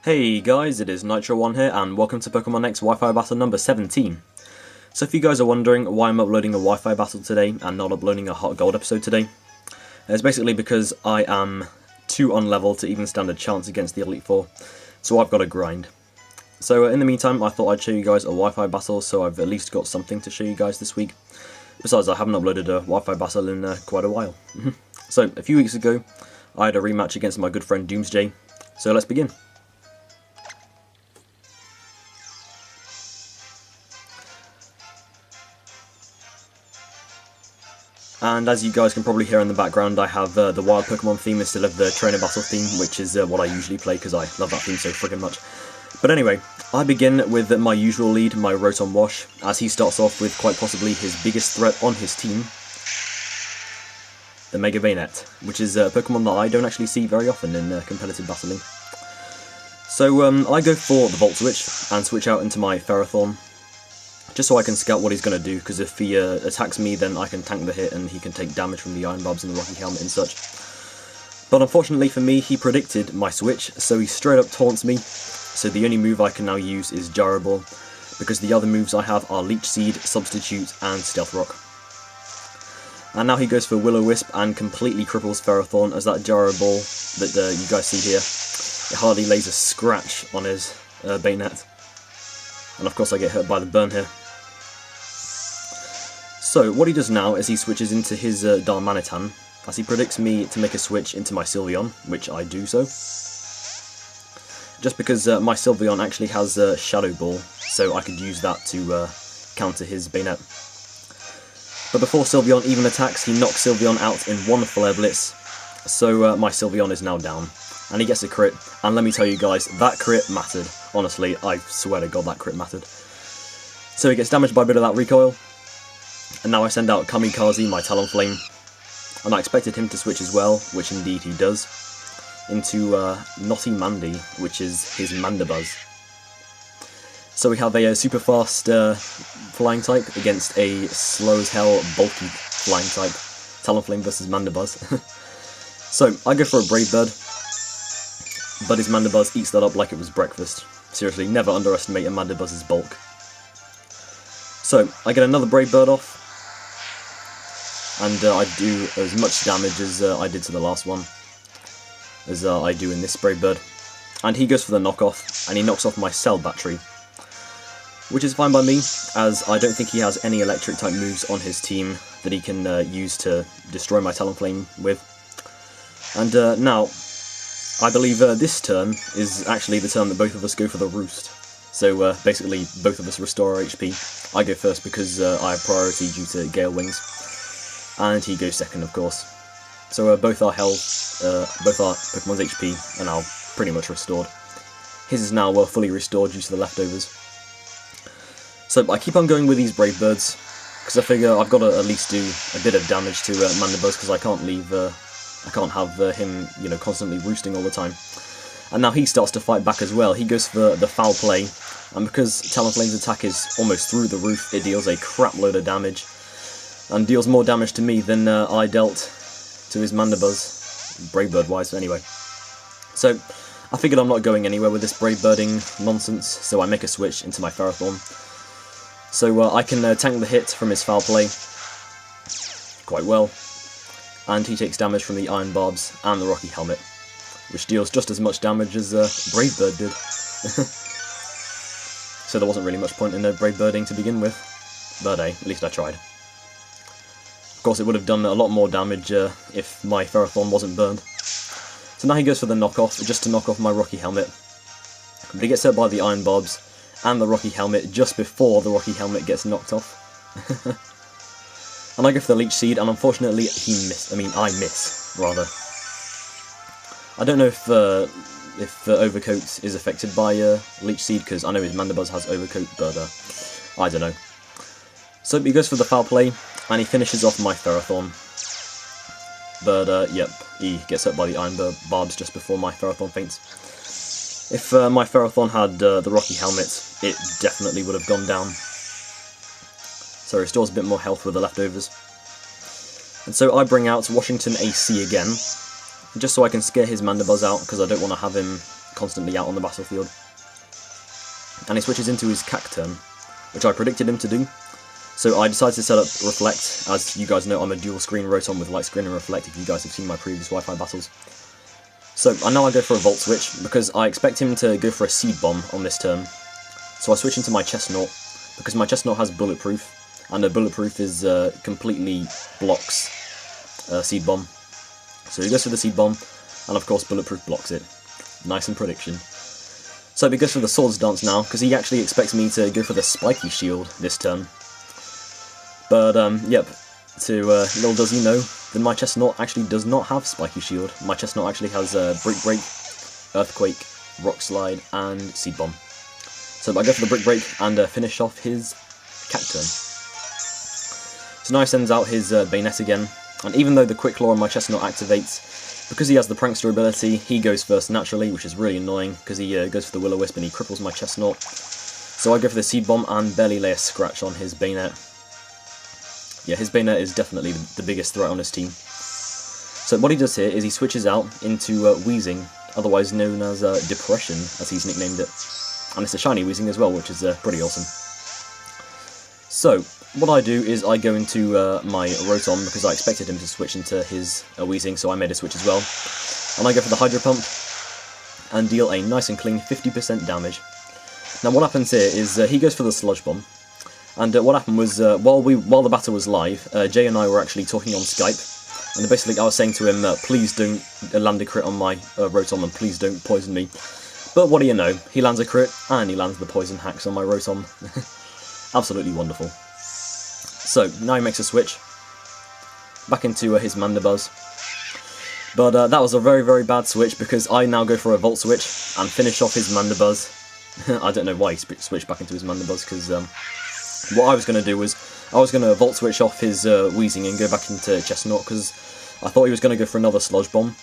Hey guys, it is Nitro1 here, and welcome to Pokemon X Wi-Fi Battle number 17. So if you guys are wondering why I'm uploading a Wi-Fi battle today and not uploading a HeartGold episode today, it's basically because I am too unlevel to even stand a chance against the Elite Four, so I've got to grind. So in the meantime, I thought I'd show you guys a Wi-Fi battle, so I've at least got something to show you guys this week. Besides, I haven't uploaded a Wi-Fi battle in quite a while. So a few weeks ago, I had a rematch against my good friend DoomsJay, so let's begin. And as you guys can probably hear in the background, I have the wild Pokemon theme instead of the trainer battle theme, which is what I usually play because I love that theme so friggin' much. But anyway, I begin with my usual lead, my Rotom Wash, as he starts off with quite possibly his biggest threat on his team, the Mega Bayonet, which is a Pokemon that I don't actually see very often in competitive battling. So I go for the Volt Switch and switch out into my Ferrothorn, just so I can scout what he's going to do, because if he attacks me, then I can tank the hit and he can take damage from the Iron Barbs and the Rocky Helmet and such. But unfortunately for me, he predicted my switch, so he straight up taunts me, so the only move I can now use is Gyro Ball, because the other moves I have are Leech Seed, Substitute, and Stealth Rock. And now he goes for Will-O-Wisp and completely cripples Ferrothorn, as that Gyro Ball that you guys see here, it hardly lays a scratch on his Bayonet. And of course I get hurt by the burn here. So what he does now is he switches into his Darmanitan, as he predicts me to make a switch into my Sylveon, which I do so. Just because my Sylveon actually has Shadow Ball, so I could use that to counter his Bayonet. But before Sylveon even attacks, he knocks Sylveon out in one Flare Blitz, so my Sylveon is now down. And he gets a crit, and let me tell you guys, that crit mattered. Honestly, I swear to God that crit mattered. So he gets damaged by a bit of that recoil, and now I send out Kamikaze, my Talonflame, and I expected him to switch as well, which indeed he does, into Naughty Mandy, which is his Mandibuzz. So we have a super fast flying type against a slow as hell bulky flying type, Talonflame versus Mandibuzz. So I go for a Brave Bird, but his Mandibuzz eats that up like it was breakfast. Seriously, never underestimate a Mandibuzz's bulk. So I get another Brave Bird off, and I do as much damage as I did to the last one, as I do in this Brave Bird. And he goes for the knockoff, and he knocks off my Cell Battery, which is fine by me, as I don't think he has any electric type moves on his team that he can use to destroy my Talonflame with. And now, I believe this turn is actually the turn that both of us go for the Roost. So basically, both of us restore our HP. I go first because I have priority due to Gale Wings, and he goes second, of course. So both our health, both our Pokemon's HP are now pretty much restored. His is now fully restored due to the leftovers. So I keep on going with these Brave Birds, because I figure I've got to at least do a bit of damage to Mandibuzz, because I can't leave, I can't have him, you know, constantly roosting all the time. And now he starts to fight back as well. He goes for the Foul Play, and because Talonflame's attack is almost through the roof, it deals a crap load of damage, and deals more damage to me than I dealt to his Mandibuzz, Brave Bird wise anyway. So I figured I'm not going anywhere with this Brave Birding nonsense, so I make a switch into my Ferrothorn. So I can tank the hit from his Foul Play quite well, and he takes damage from the Iron Barbs and the Rocky Helmet, which deals just as much damage as Brave Bird did. So there wasn't really much point in Brave Birding to begin with, but hey, at least I tried. Of course it would have done a lot more damage if my Ferrothorn wasn't burned. So now he goes for the knockoff, just to knock off my Rocky Helmet, but he gets hit by the Iron Barbs and the Rocky Helmet just before the Rocky Helmet gets knocked off. And I go for the Leech Seed, and unfortunately I miss, rather. I don't know if Overcoat is affected by Leech Seed, because I know his Mandibuzz has Overcoat, but I don't know. So he goes for the Foul Play, and he finishes off my Ferrothorn. But yep, he gets hit by the Iron Barbs just before my Ferrothorn faints. If my Ferrothorn had the Rocky Helmet, it definitely would have gone down. So it restores a bit more health with the leftovers. And so I bring out Washington AC again, just so I can scare his Mandibuzz out, because I don't want to have him constantly out on the battlefield. And he switches into his Cacturn, which I predicted him to do. So I decided to set up Reflect. As you guys know, I'm a dual screen Rotom with Light Screen and Reflect, if you guys have seen my previous Wi-Fi battles. So now I go for a Volt Switch, because I expect him to go for a Seed Bomb on this turn. So I switch into my Chestnut, because my Chestnut has Bulletproof, and the Bulletproof is completely blocks Seed Bomb. So he goes for the Seed Bomb, and of course Bulletproof blocks it. Nice and prediction. So he goes for the Swords Dance now, because he actually expects me to go for the Spiky Shield this turn. But, yep, little does he know that my Chestnut actually does not have Spiky Shield. My Chestnut actually has Brick Break, Earthquake, Rock Slide, and Seed Bomb. So I go for the Brick Break and finish off his Cacturn. So now he sends out his Bayonet again, and even though the Quick Claw on my Chestnut activates, because he has the Prankster ability, he goes first naturally, which is really annoying, because he goes for the Will-O-Wisp and he cripples my Chestnut. So I go for the Seed Bomb and barely lay a scratch on his Bayonet. Yeah, his Bayonet is definitely the biggest threat on his team. So what he does here is he switches out into Wheezing, otherwise known as Depression, as he's nicknamed it. And it's a shiny Wheezing as well, which is pretty awesome. So, what I do is I go into my Rotom, because I expected him to switch into his Wheezing, so I made a switch as well. And I go for the Hydro Pump, and deal a nice and clean 50% damage. Now what happens here is he goes for the Sludge Bomb. And what happened was, while the battle was live, Jay and I were actually talking on Skype, and basically I was saying to him, please don't land a crit on my Rotom, and please don't poison me. But what do you know, he lands a crit, and he lands the Poison Hacks on my Rotom. Absolutely wonderful. So, now he makes a switch, back into his Mandibuzz. But that was a very, very bad switch, because I now go for a Volt Switch, and finish off his Mandibuzz. I don't know why he switched back into his Mandibuzz, because what I was going to do was, I was going to Volt Switch off his Wheezing and go back into Chestnut, because I thought he was going to go for another Sludge Bomb.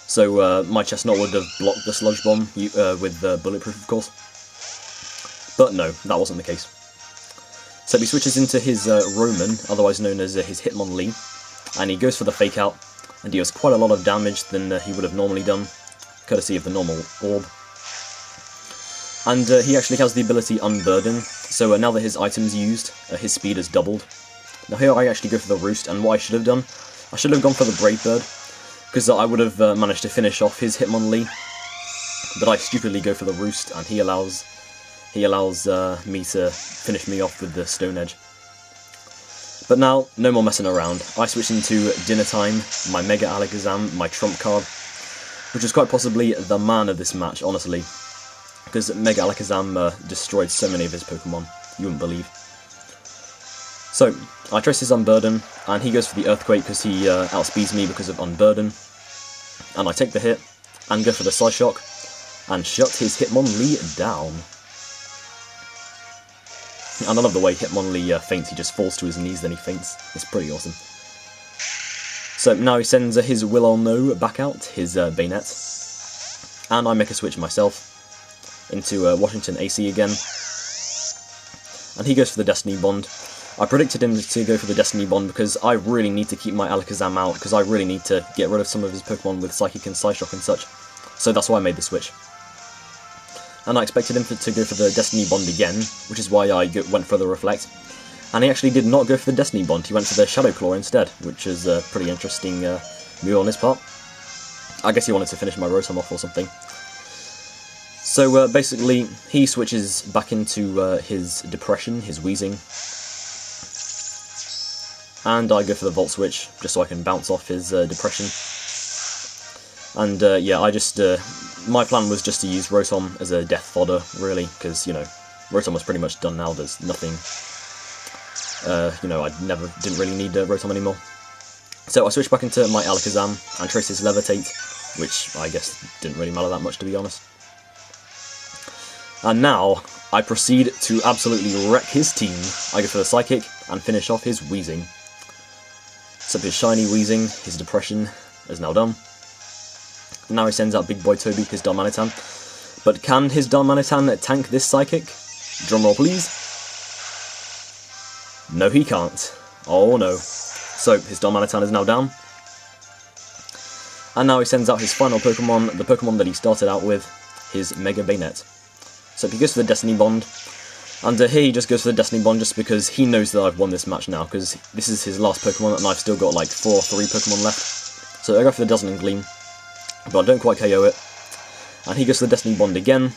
So my Chestnut would have blocked the Sludge Bomb with Bulletproof, of course. But no, that wasn't the case. So he switches into his Roman, otherwise known as his Hitmonlee, and he goes for the Fake Out, and deals quite a lot of damage than he would have normally done, courtesy of the normal Orb. And he actually has the ability Unburden, so now that his item's used, his speed is doubled. Now here I actually go for the Roost, and what I should have done, I should have gone for the Brave Bird, because I would have managed to finish off his Hitmonlee, but I stupidly go for the Roost, and he allows me to finish me off with the Stone Edge. But now, no more messing around. I switch into Dinner Time, my Mega Alakazam, my trump card, which is quite possibly the man of this match, honestly. Because Mega Alakazam destroyed so many of his Pokemon, you wouldn't believe. So, I trace his Unburden, and he goes for the Earthquake because he outspeeds me because of Unburden. And I take the hit, and go for the Psyshock, and shut his Hitmonlee down. And I love the way Hitmonlee faints, he just falls to his knees, then he faints. It's pretty awesome. So now he sends his Will-O-No back out, his Bayonet. And I make a switch myself into Washington AC again. And he goes for the Destiny Bond. I predicted him to go for the Destiny Bond because I really need to keep my Alakazam out, because I really need to get rid of some of his Pokemon with Psychic and Psyshock and such. So that's why I made the switch. And I expected him to go for the Destiny Bond again, which is why I went for the Reflect. And he actually did not go for the Destiny Bond, he went for the Shadow Claw instead, which is a pretty interesting move on his part. I guess he wanted to finish my Rotom off or something. So basically, he switches back into his Depression, his Wheezing. And I go for the Volt Switch, just so I can bounce off his Depression. And yeah, my plan was just to use Rotom as a death fodder, really, because, you know, Rotom was pretty much done now, there's nothing, you know, I didn't really need Rotom anymore. So I switched back into my Alakazam and traced his Levitate, which I guess didn't really matter that much, to be honest. And now, I proceed to absolutely wreck his team. I go for the Psychic and finish off his Wheezing. So his shiny Wheezing, his Depression, is now done. Now he sends out Big Boy Toby, his Darmanitan. But can his Darmanitan tank this Psychic? Drumroll please. No, he can't. Oh no. So his Darmanitan is now down. And now he sends out his final Pokemon, the Pokemon that he started out with, his Mega Bayonet. So he goes for the Destiny Bond, and here he just goes for the Destiny Bond just because he knows that I've won this match now, because this is his last Pokemon and I've still got like 4 or 3 Pokemon left. So I go for the Dazzling Gleam, but I don't quite KO it, and he goes for the Destiny Bond again.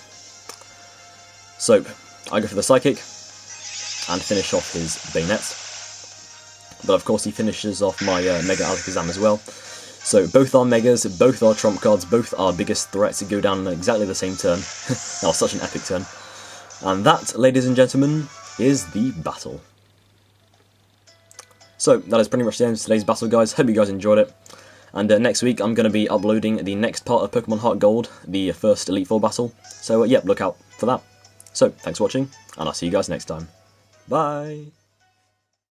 So I go for the Psychic, and finish off his Bayonet. But of course he finishes off my Mega Alakazam as well. So both our Megas, both our Trump cards, both our biggest threats go down in exactly the same turn. That was such an epic turn. And that, ladies and gentlemen, is the battle. So that is pretty much the end of today's battle, guys. Hope you guys enjoyed it. And next week I'm going to be uploading the next part of Pokemon HeartGold, the first Elite Four battle. So yeah, look out for that. So thanks for watching, and I'll see you guys next time. Bye!